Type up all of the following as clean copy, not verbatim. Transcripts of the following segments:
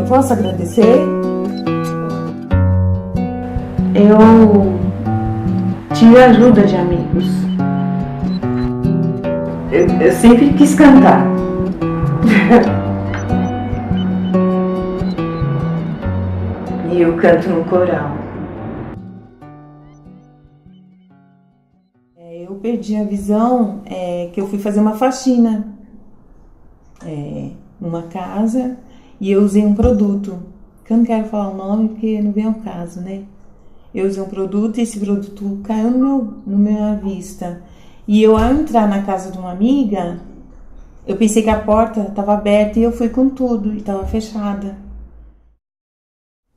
eu posso agradecer? Eu tive ajuda de amigos. Eu sempre quis cantar. E eu canto no coral. Eu perdi a visão que eu fui fazer uma faxina numa casa e eu usei um produto. Que eu não quero falar o nome porque não vem ao caso, né? Eu usei um produto e esse produto caiu no minha vista. E eu, ao entrar na casa de uma amiga, eu pensei que a porta estava aberta e eu fui com tudo e estava fechada.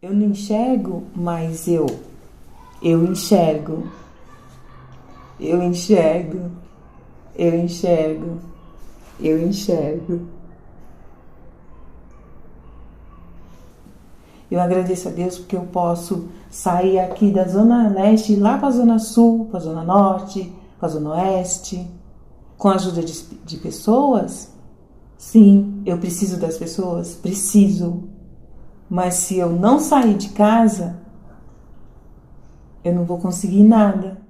Eu não enxergo, mas eu enxergo. Eu enxergo. Eu enxergo. Eu enxergo. Eu agradeço a Deus porque eu posso sair aqui da Zona Leste e ir lá para a Zona Sul, para a Zona Norte, para a Zona Oeste, com a ajuda de pessoas. Sim, eu preciso das pessoas, preciso. Mas se eu não sair de casa, eu não vou conseguir nada.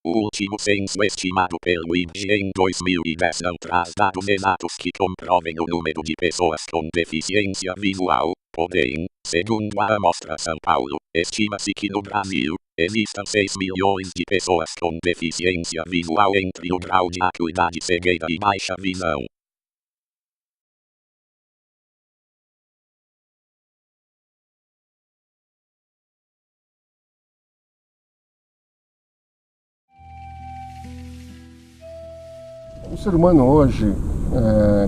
O último censo estimado pelo IBGE em 2010 não traz dados exatos que comprovem o número de pessoas com deficiência visual, porém, segundo a Amostra São Paulo, estima-se que no Brasil, existam 6 milhões de pessoas com deficiência visual entre o grau de acuidade cegueira e baixa visão. O ser humano hoje,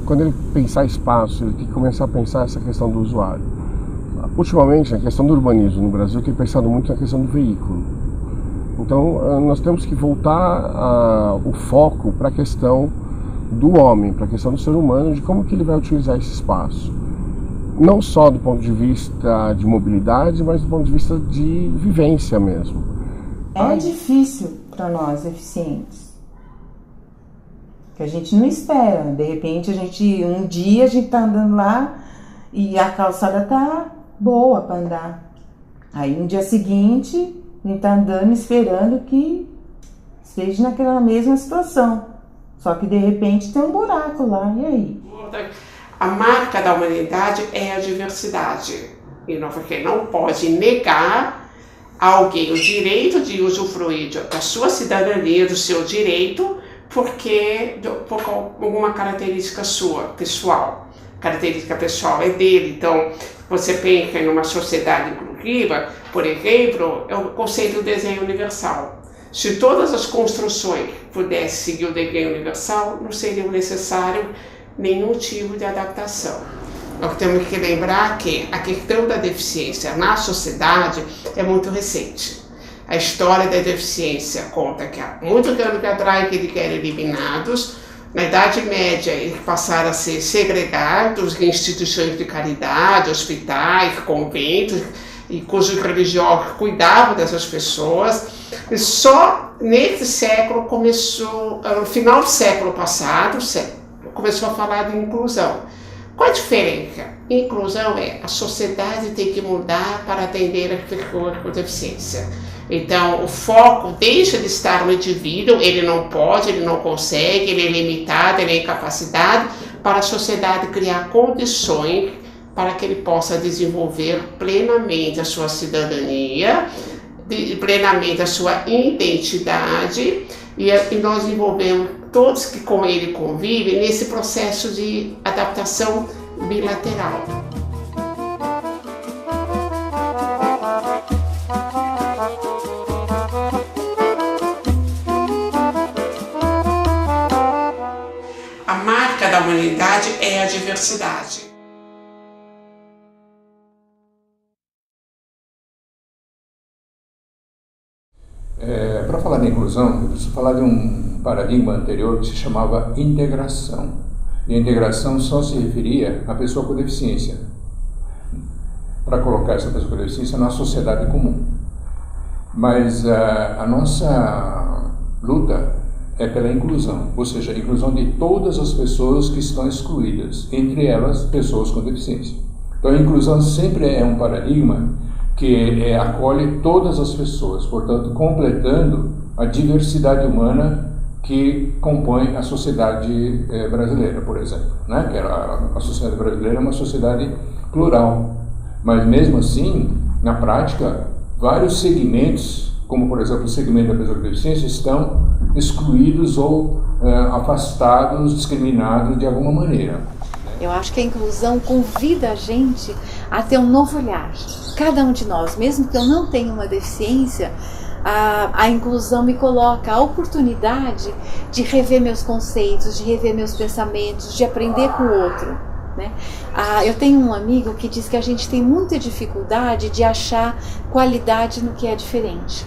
quando ele pensar espaço, ele tem que começar a pensar essa questão do usuário. Ultimamente, a questão do urbanismo no Brasil tem pensado muito na questão do veículo. Então, nós temos que voltar o foco para a questão do homem, para a questão do ser humano, de como que ele vai utilizar esse espaço. Não só do ponto de vista de mobilidade, mas do ponto de vista de vivência mesmo. É difícil para nós, deficientes. Que a gente não espera. De repente, um dia a gente tá andando lá e a calçada tá boa para andar. Aí no dia seguinte, a gente tá andando esperando que esteja naquela mesma situação. Só que de repente tem um buraco lá, e aí? A marca da humanidade é a diversidade. E porque não pode negar a alguém o direito de usufruir da sua cidadania, do seu direito, por alguma característica sua, pessoal. Característica pessoal é dele. Então, você pensa em uma sociedade inclusiva, por exemplo, é o conceito do desenho universal. Se todas as construções pudessem seguir o desenho universal, não seria necessário nenhum tipo de adaptação. Nós temos que lembrar que a questão da deficiência na sociedade é muito recente. A história da deficiência conta que há muitos anos atrás eles eram eliminados. Na Idade Média, eles passaram a ser segregados em instituições de caridade, hospitais, conventos, e cujos religiosos cuidavam dessas pessoas. E só nesse século começou, no final do século passado, começou a falar de inclusão. Qual a diferença? Inclusão é a sociedade tem que mudar para atender as pessoas com deficiência. Então, o foco deixa de estar no indivíduo, ele não pode, ele não consegue, ele é limitado, ele é incapacitado, para a sociedade criar condições para que ele possa desenvolver plenamente a sua cidadania, plenamente a sua identidade, e nós envolvemos todos que com ele convivem nesse processo de adaptação bilateral. A marca da humanidade é a diversidade. Para falar de inclusão, eu preciso falar de um paradigma anterior que se chamava integração. E a integração só se referia à pessoa com deficiência. Para colocar essa pessoa com deficiência na sociedade comum. Mas a nossa luta é pela inclusão, ou seja, a inclusão de todas as pessoas que estão excluídas, entre elas pessoas com deficiência. Então a inclusão sempre é um paradigma que acolhe todas as pessoas, portanto completando a diversidade humana que compõe a sociedade brasileira, por exemplo, né? Que a sociedade brasileira é uma sociedade plural, mas mesmo assim, na prática, vários segmentos, como por exemplo o segmento da pessoa com deficiência, estão excluídos ou afastados, discriminados de alguma maneira. Eu acho que a inclusão convida a gente a ter um novo olhar. Cada um de nós, mesmo que eu não tenha uma deficiência, a inclusão me coloca a oportunidade de rever meus conceitos, de rever meus pensamentos, de aprender com o outro, né? Eu tenho um amigo que diz que a gente tem muita dificuldade de achar qualidade no que é diferente.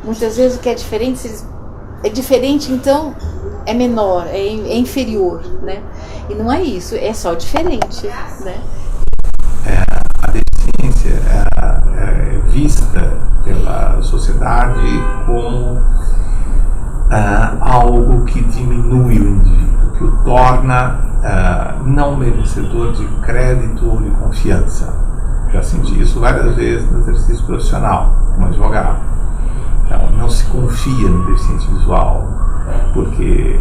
Muitas vezes o que é diferente, então é menor, é inferior, né? E não é isso, é só diferente, né? A deficiência é vista pela sociedade como algo que diminui o indivíduo, que o torna não merecedor de crédito ou de confiança. Já senti isso várias vezes no exercício profissional, como advogado. Então, não se confia no deficiente visual, porque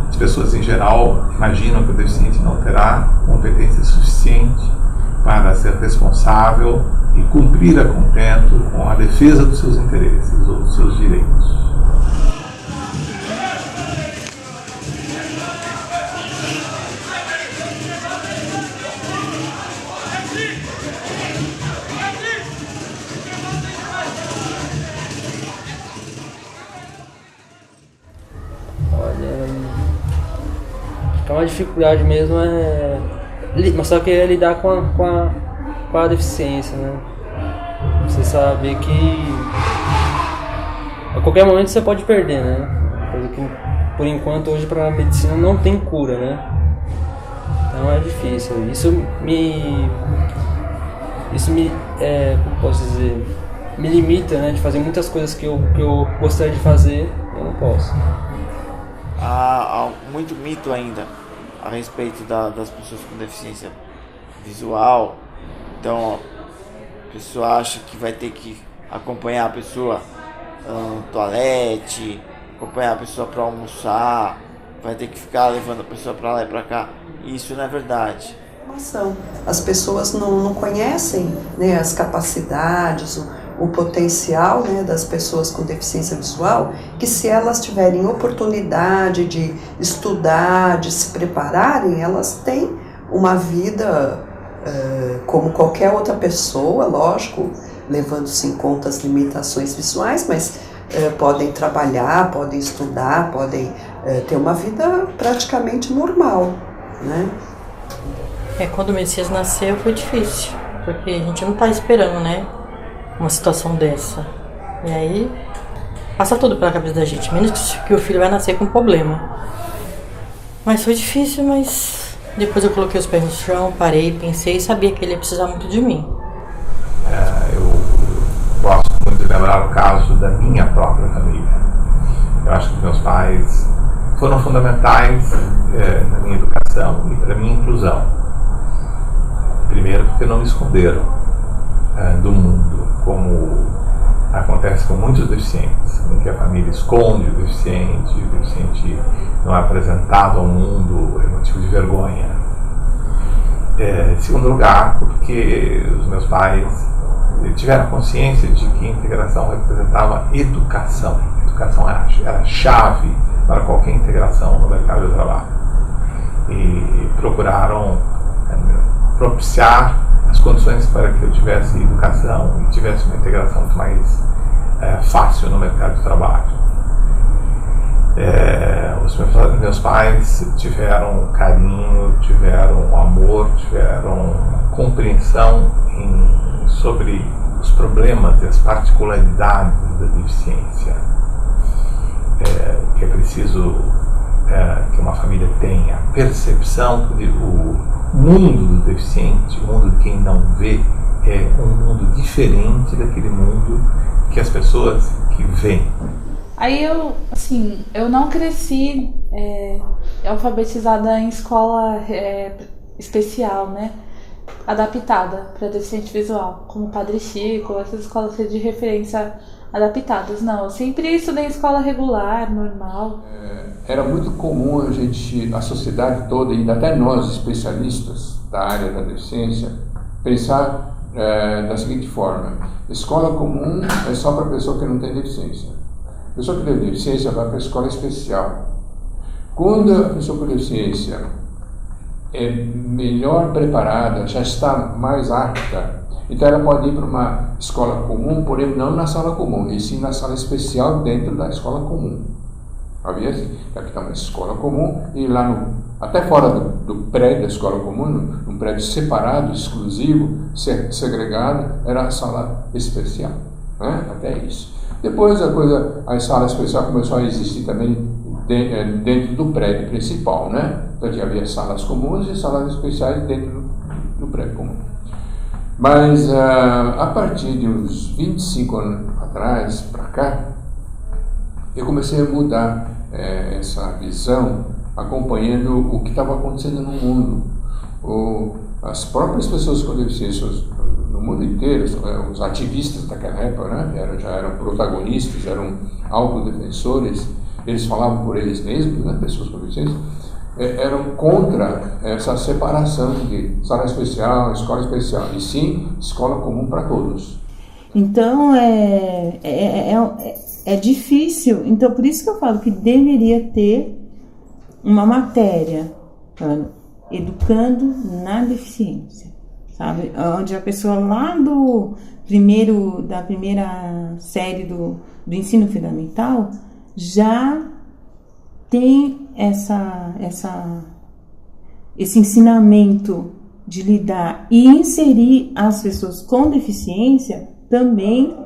as pessoas em geral imaginam que o deficiente não terá competência suficiente para ser responsável e cumprir a contento com a defesa dos seus interesses ou dos seus direitos. Então a dificuldade mesmo mas só que é lidar com a deficiência, né? Você saber que a qualquer momento você pode perder, né? Coisa que por enquanto hoje para a medicina não tem cura, né? Então é difícil. Isso me como posso dizer, me limita, né, de fazer muitas coisas que eu gostaria de fazer, eu não posso. Há muito mito ainda a respeito das pessoas com deficiência visual. Então a pessoa acha que vai ter que acompanhar a pessoa no toalete, acompanhar a pessoa para almoçar, vai ter que ficar levando a pessoa para lá e para cá. E isso não é verdade. As pessoas não conhecem, né, as capacidades, o potencial, né, das pessoas com deficiência visual, que se elas tiverem oportunidade de estudar, de se prepararem, elas têm uma vida como qualquer outra pessoa, lógico, levando-se em conta as limitações visuais, mas podem trabalhar, podem estudar, podem ter uma vida praticamente normal, né? Quando o Messias nasceu foi difícil, porque a gente não tá esperando, né, uma situação dessa. E aí passa tudo pela cabeça da gente, menos que o filho vai nascer com problema. Mas foi difícil, mas depois eu coloquei os pés no chão, parei, pensei e sabia que ele ia precisar muito de mim. Eu gosto muito de lembrar o caso da minha própria família. Eu acho que meus pais foram fundamentais na minha educação e para a minha inclusão. Primeiro porque não me esconderam do mundo, como acontece com muitos deficientes, em que a família esconde o deficiente não é apresentado ao mundo, é motivo de vergonha. Em segundo lugar, porque os meus pais tiveram consciência de que a integração representava educação. A educação era a chave para qualquer integração no mercado de trabalho. E procuraram propiciar as condições para que eu tivesse educação e tivesse uma integração muito mais fácil no mercado de trabalho. Os meus pais tiveram carinho, tiveram amor, tiveram compreensão sobre os problemas e as particularidades da deficiência. Que é preciso que uma família tenha percepção que o mundo do deficiente, o mundo de quem não vê, um mundo diferente daquele mundo que as pessoas que veem. Aí eu não cresci alfabetizada em escola especial, né? Adaptada para deficiente visual, como Padre Chico, essas escolas de referência adaptadas. Não, eu sempre estudei em escola regular, normal. Era muito comum a sociedade toda, e até nós, especialistas da área da deficiência, pensar da seguinte forma: escola comum é só para pessoa que não tem deficiência. A pessoa que tem deficiência vai para a escola especial. Quando a pessoa com deficiência é melhor preparada, já está mais apta, então ela pode ir para uma escola comum, porém não na sala comum, e sim na sala especial dentro da escola comum. Havia assim, aqui está uma escola comum, e lá até fora do prédio da escola comum, num prédio separado, exclusivo, segregado, era a sala especial, né? Até isso. Depois a sala especial começou a existir também dentro do prédio principal, né? Então havia salas comuns e salas especiais dentro do prédio comum. Mas a partir de uns 25 anos atrás para cá, eu comecei a mudar essa visão, acompanhando o que estava acontecendo no mundo. As próprias pessoas com deficiência no mundo inteiro, os ativistas daquela época, né, já eram protagonistas, eram autodefensores, eles falavam por eles mesmos, né, pessoas com deficiência, eram contra essa separação de sala especial, escola especial, e sim escola comum para todos. Então é difícil, então por isso que eu falo que deveria ter uma matéria educando na deficiência, sabe? Onde a pessoa lá da primeira série do ensino fundamental já tem esse ensinamento de lidar e inserir as pessoas com deficiência também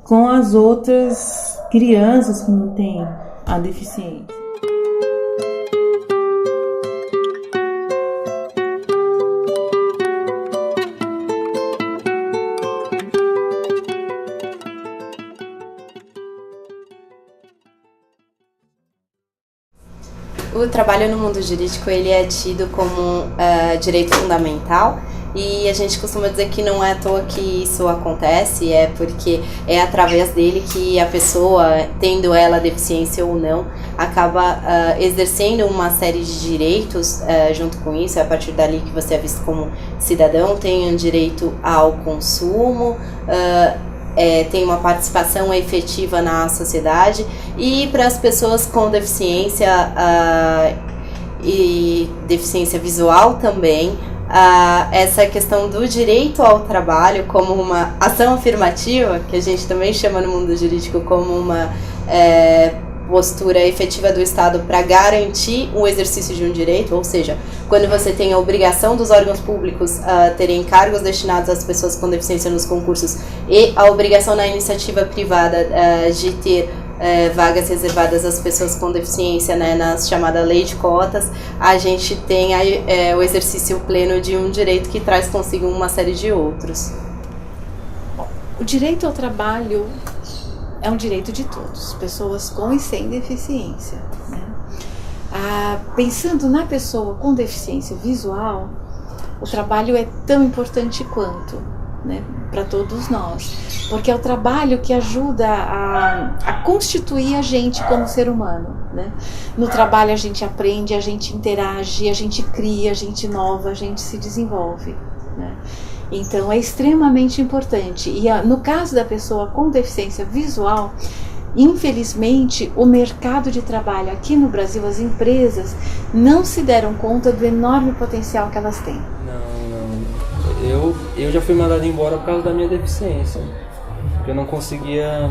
com as outras crianças que não têm a deficiência. O trabalho no mundo jurídico ele é tido como direito fundamental, e a gente costuma dizer que não é à toa que isso acontece, é porque é através dele que a pessoa, tendo ela deficiência ou não, acaba exercendo uma série de direitos junto com isso. É a partir dali que você é visto como cidadão, tem um direito ao consumo, tem uma participação efetiva na sociedade, e para as pessoas com deficiência e deficiência visual também, essa questão do direito ao trabalho como uma ação afirmativa, que a gente também chama no mundo jurídico como uma postura efetiva do Estado para garantir o exercício de um direito, ou seja, quando você tem a obrigação dos órgãos públicos terem cargos destinados às pessoas com deficiência nos concursos, e a obrigação na iniciativa privada de ter vagas reservadas às pessoas com deficiência, né, na chamada lei de cotas, a gente tem o exercício pleno de um direito que traz consigo uma série de outros. O direito ao trabalho é um direito de todos, pessoas com e sem deficiência, né? Pensando na pessoa com deficiência visual, o trabalho é tão importante quanto, né, para todos nós, porque é o trabalho que ajuda a constituir a gente como ser humano, né? No trabalho a gente aprende, a gente interage, a gente cria, a gente inova, a gente se desenvolve, né? Então é extremamente importante. E no caso da pessoa com deficiência visual, infelizmente o mercado de trabalho aqui no Brasil, as empresas não se deram conta do enorme potencial que elas têm. Não. Eu já fui mandado embora por causa da minha deficiência, porque eu não conseguia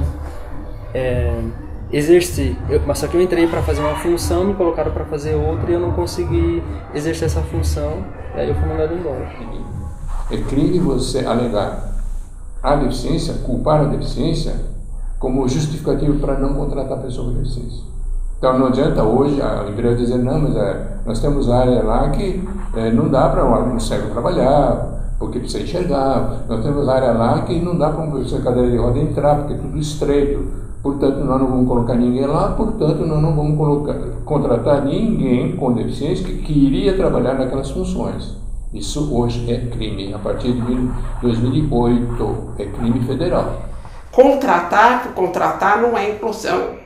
exercer. Mas só que eu entrei para fazer uma função, me colocaram para fazer outra e eu não consegui exercer essa função, e aí eu fui mandado embora. É crime você alegar a deficiência, culpar a deficiência como justificativo para não contratar a pessoa com deficiência. Então não adianta hoje a empresa dizer, não, mas nós temos área lá que não dá para um cego trabalhar, porque precisa enxergar. Nós temos área lá que não dá para uma pessoa de cadeira de roda entrar, porque é tudo estreito. Portanto, nós não vamos colocar ninguém lá, portanto, nós não vamos contratar ninguém com deficiência que queria trabalhar naquelas funções. Isso hoje é crime. A partir de 2008, é crime federal. Contratar por contratar não é inclusão.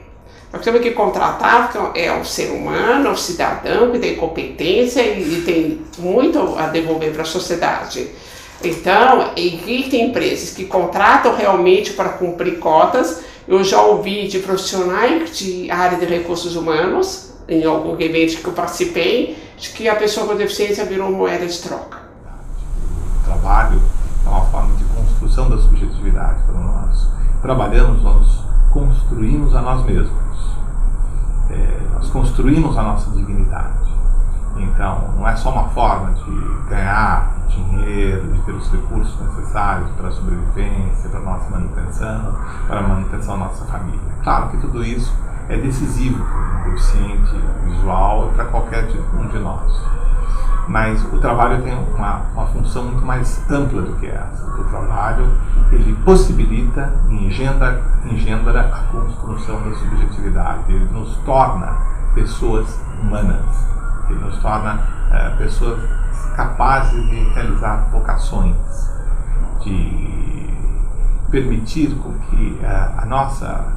Nós temos que contratar é o ser humano, é o cidadão que tem competência e tem muito a devolver para a sociedade. Então, existem empresas que contratam realmente para cumprir cotas. Eu já ouvi de profissionais de área de recursos humanos, em algum evento que eu participei, de que a pessoa com deficiência virou moeda de troca. O trabalho é uma forma de construção da subjetividade. Quando nós trabalhamos, nós construímos a nós mesmos. Nós construímos a nossa dignidade. Então, não é só uma forma de ganhar dinheiro, de ter os recursos necessários para a sobrevivência, para a nossa manutenção, para a manutenção da nossa família. Claro que tudo isso é decisivo para um deficiente visual e para qualquer um de nós. Mas o trabalho tem uma função muito mais ampla do que essa. O trabalho, ele possibilita e engendra a construção da subjetividade. Ele nos torna pessoas humanas. Ele nos torna pessoas capazes de realizar vocações, de permitir com que a nossa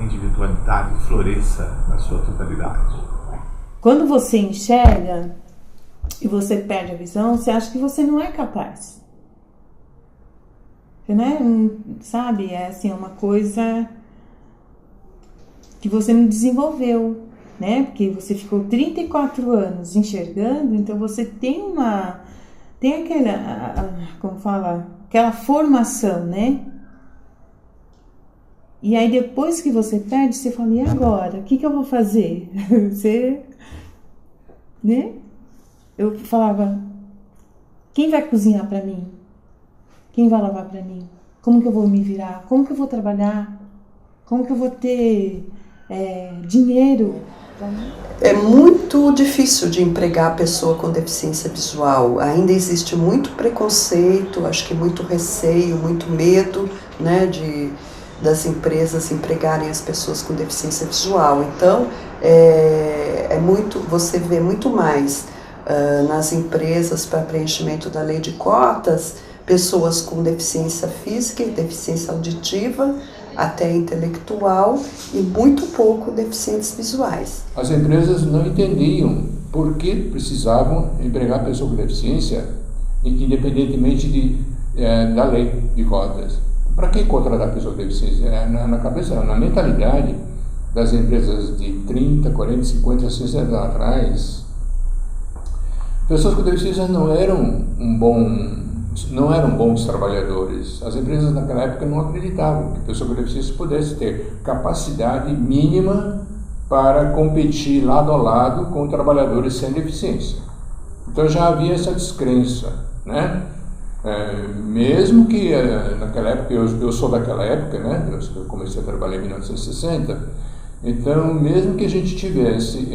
individualidade floresça na sua totalidade. Quando você enxerga e você perde a visão, você acha que você não é capaz. Você não é, sabe, é assim, uma coisa que você não desenvolveu, né? Porque você ficou 34 anos enxergando, então você tem aquela, como fala, aquela formação, né? E aí depois que você perde, você fala, e agora? O que eu vou fazer? Você, né? Eu falava, quem vai cozinhar para mim? Quem vai lavar para mim? Como que eu vou me virar? Como que eu vou trabalhar? Como que eu vou ter dinheiro? É muito difícil de empregar a pessoa com deficiência visual. Ainda existe muito preconceito, acho que muito receio, muito medo, né, das empresas empregarem as pessoas com deficiência visual. Então, você vê muito mais nas empresas para preenchimento da lei de cotas, pessoas com deficiência física e deficiência auditiva, até intelectual, e muito pouco deficientes visuais. As empresas não entendiam por que precisavam empregar pessoa com deficiência, independentemente da lei de cotas. Para que contratar pessoa com deficiência? Na cabeça, na mentalidade das empresas de 30, 40, 50, 60 anos atrás, pessoas com deficiência não eram bons trabalhadores. As empresas naquela época não acreditavam que pessoa com deficiência pudesse ter capacidade mínima para competir lado a lado com trabalhadores sem deficiência. Então já havia essa descrença, né? Mesmo que naquela época, eu sou daquela época, né? Eu comecei a trabalhar em 1960, então mesmo que a gente tivesse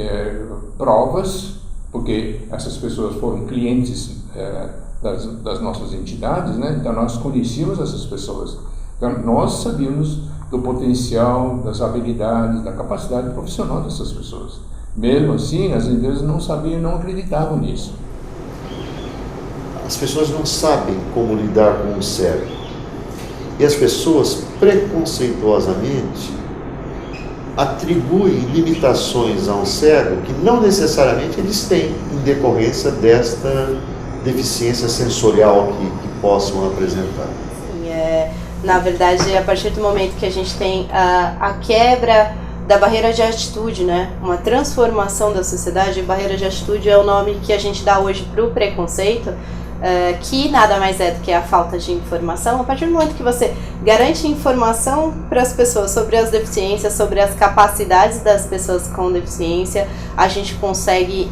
provas, porque essas pessoas foram clientes das nossas entidades, né? Então nós conhecíamos essas pessoas, então nós sabíamos do potencial, das habilidades, da capacidade profissional dessas pessoas. Mesmo assim, as empresas não sabiam e não acreditavam nisso. As pessoas não sabem como lidar com o cego. E as pessoas, preconceituosamente, atribuem limitações a um cego que não necessariamente eles têm em decorrência desta deficiência sensorial que possam apresentar. Sim, na verdade, a partir do momento que a gente tem a quebra da barreira de atitude, né? Uma transformação da sociedade, barreira de atitude é o nome que a gente dá hoje para o preconceito, que nada mais é do que a falta de informação. A partir do momento que você garante informação para as pessoas sobre as deficiências, sobre as capacidades das pessoas com deficiência, a gente consegue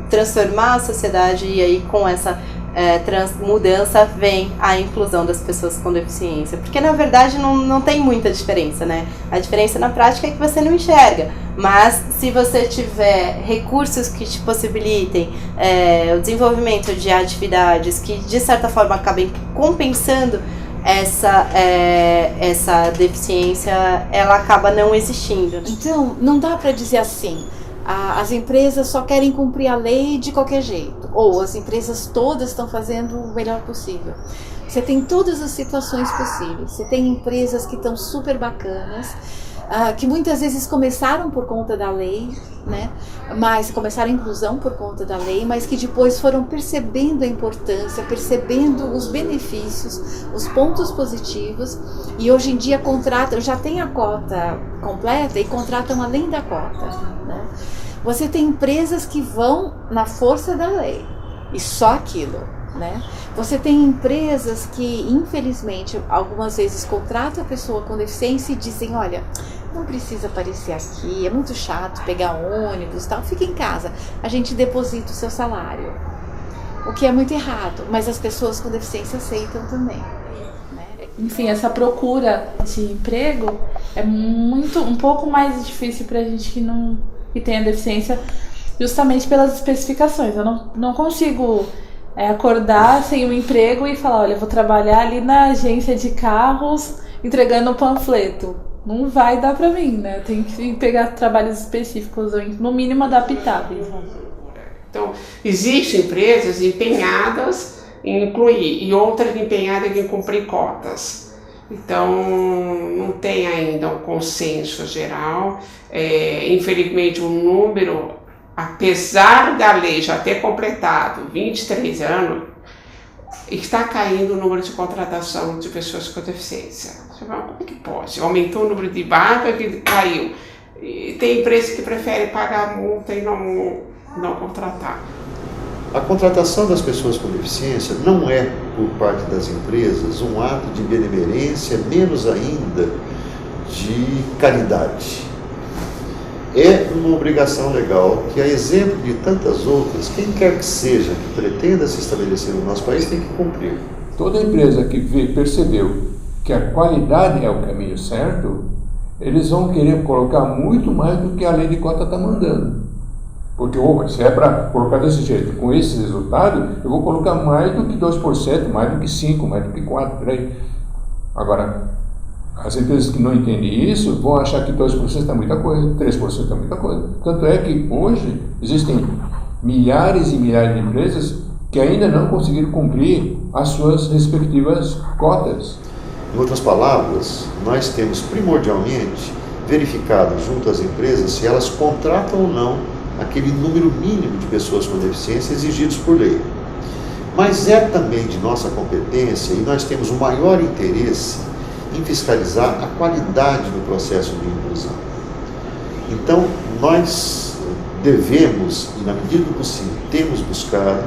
transformar a sociedade, e aí com essa mudança vem a inclusão das pessoas com deficiência. Porque na verdade não tem muita diferença, né? A diferença na prática é que você não enxerga. Mas se você tiver recursos que te possibilitem o desenvolvimento de atividades que de certa forma acabem compensando essa deficiência, ela acaba não existindo. Então, não dá para dizer assim, as empresas só querem cumprir a lei de qualquer jeito, ou as empresas todas estão fazendo o melhor possível. Você tem todas as situações possíveis. Você tem empresas que estão super bacanas, que muitas vezes começaram por conta da lei, né? Mas começaram a inclusão por conta da lei, mas que depois foram percebendo a importância, percebendo os benefícios, os pontos positivos, e hoje em dia contratam, já tem a cota completa e contratam além da cota, né? Você tem empresas que vão na força da lei e só aquilo, né? Você tem empresas que, infelizmente, algumas vezes contratam a pessoa com deficiência e dizem, olha, não precisa aparecer aqui, é muito chato pegar ônibus e tal, fica em casa, a gente deposita o seu salário. O que é muito errado, mas as pessoas com deficiência aceitam também. Enfim, essa procura de emprego é um pouco mais difícil pra gente que tem a deficiência, justamente pelas especificações. Eu não consigo acordar sem um emprego e falar, olha, eu vou trabalhar ali na agência de carros entregando um panfleto. Não vai dar pra mim, né? Tem que pegar trabalhos específicos, ou no mínimo adaptáveis. Então, existem empresas empenhadas em incluir e outras empenhadas em cumprir cotas. Então, não tem ainda um consenso geral. Infelizmente, o número, apesar da lei já ter completado 23 anos, está caindo o número de contratação de pessoas com deficiência. Você fala, como é que pode? Aumentou o número de vagas que caiu. E tem empresas que preferem pagar a multa e não contratar. A contratação das pessoas com deficiência não é, por parte das empresas, um ato de benemerência, menos ainda de caridade. É uma obrigação legal que, a exemplo de tantas outras, quem quer que seja que pretenda se estabelecer no nosso país tem que cumprir. Toda empresa que percebeu que a qualidade é o caminho certo, eles vão querer colocar muito mais do que a lei de cota está mandando. Porque, se é para colocar desse jeito, com esse resultado, eu vou colocar mais do que 2%, mais do que 5%, mais do que 4%, por aí. Agora, as empresas que não entendem isso vão achar que 2% está muita coisa, 3% está muita coisa. Tanto é que hoje existem milhares e milhares de empresas que ainda não conseguiram cumprir as suas respectivas cotas. Em outras palavras, nós temos primordialmente verificado junto às empresas se elas contratam ou não aquele número mínimo de pessoas com deficiência exigidos por lei. Mas é também de nossa competência, e nós temos o maior interesse em fiscalizar a qualidade do processo de inclusão. Então, nós devemos, e na medida do possível, temos buscado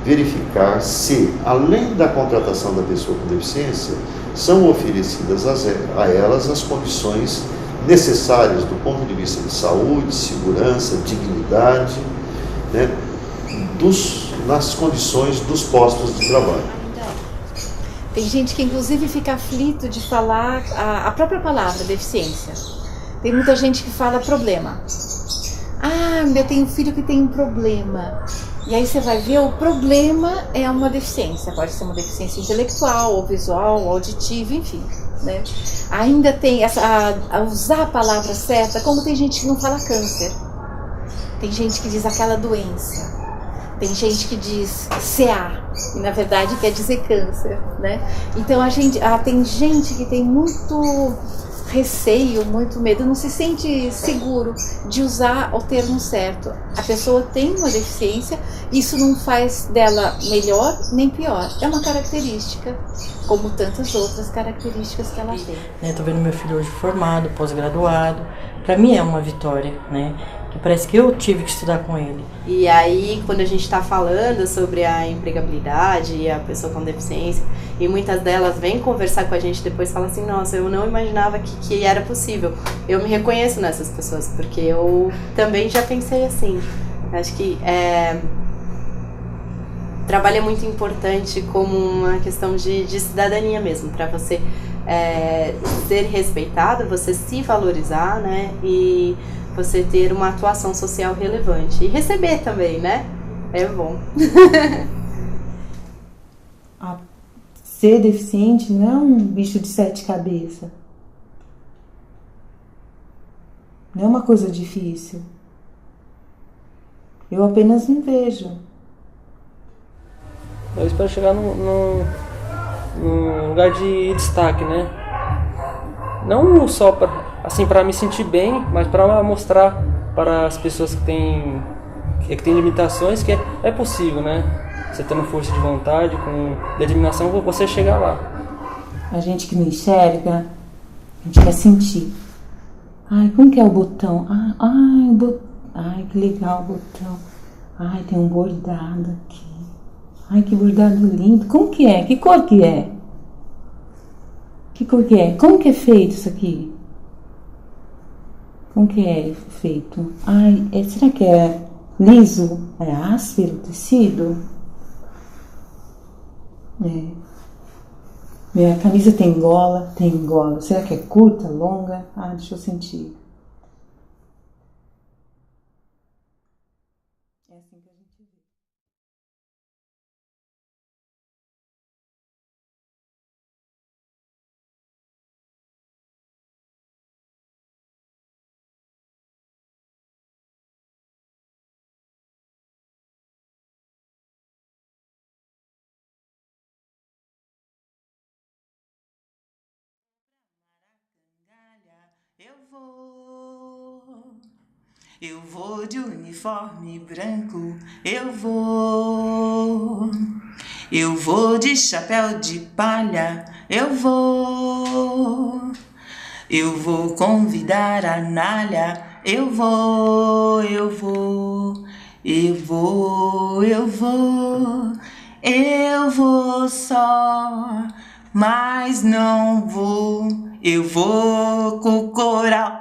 verificar se, além da contratação da pessoa com deficiência, são oferecidas a elas as condições necessárias do ponto de vista de saúde, segurança, dignidade, né, nas condições dos postos de trabalho. Tem gente que inclusive fica aflito de falar a própria palavra deficiência. Tem muita gente que fala problema. Eu tenho um filho que tem um problema. E aí você vai ver, o problema é uma deficiência. Pode ser uma deficiência intelectual, ou visual, ou auditiva, enfim, né? Ainda tem a usar a palavra certa, como tem gente que não fala câncer. Tem gente que diz aquela doença. Tem gente que diz CA, e na verdade quer dizer câncer, né? Então tem gente que tem muito receio, muito medo, não se sente seguro de usar o termo certo. A pessoa tem uma deficiência, isso não faz dela melhor nem pior. É uma característica, como tantas outras características que ela tem. Tô vendo meu filho hoje formado, pós-graduado. Para mim é uma vitória, né? Que parece que eu tive que estudar com ele. E aí, quando a gente está falando sobre a empregabilidade e a pessoa com deficiência, e muitas delas vêm conversar com a gente depois e falam assim, nossa, eu não imaginava que era possível. Eu me reconheço nessas pessoas, porque eu também já pensei assim. Acho que trabalho é muito importante como uma questão de cidadania mesmo, para você ser respeitado, você se valorizar, né? E você ter uma atuação social relevante. E receber também, né? É bom. Ser deficiente não é um bicho de 7 cabeças. Não é uma coisa difícil. Eu apenas não vejo. Eu espero chegar num lugar de destaque, né? Não só para me sentir bem, mas para mostrar para as pessoas que têm limitações que é possível, né? Você tendo força de vontade, com determinação, você chegar lá. A gente que não enxerga, a gente quer sentir. Ai, como que é o botão? Ai, que legal o botão. Ai, tem um bordado aqui. Ai, que bordado lindo. Como que é? Que cor que é? Que cor que é? Como que é feito isso aqui? Como que é feito? Ai, será que é liso? É áspero o tecido? Minha camisa tem gola? Tem gola. Será que é curta, longa? Deixa eu sentir. É assim que a gente vê. Eu vou de uniforme branco, eu vou de chapéu de palha, eu vou convidar a Nália, eu vou só, mas não vou, eu vou com o coral.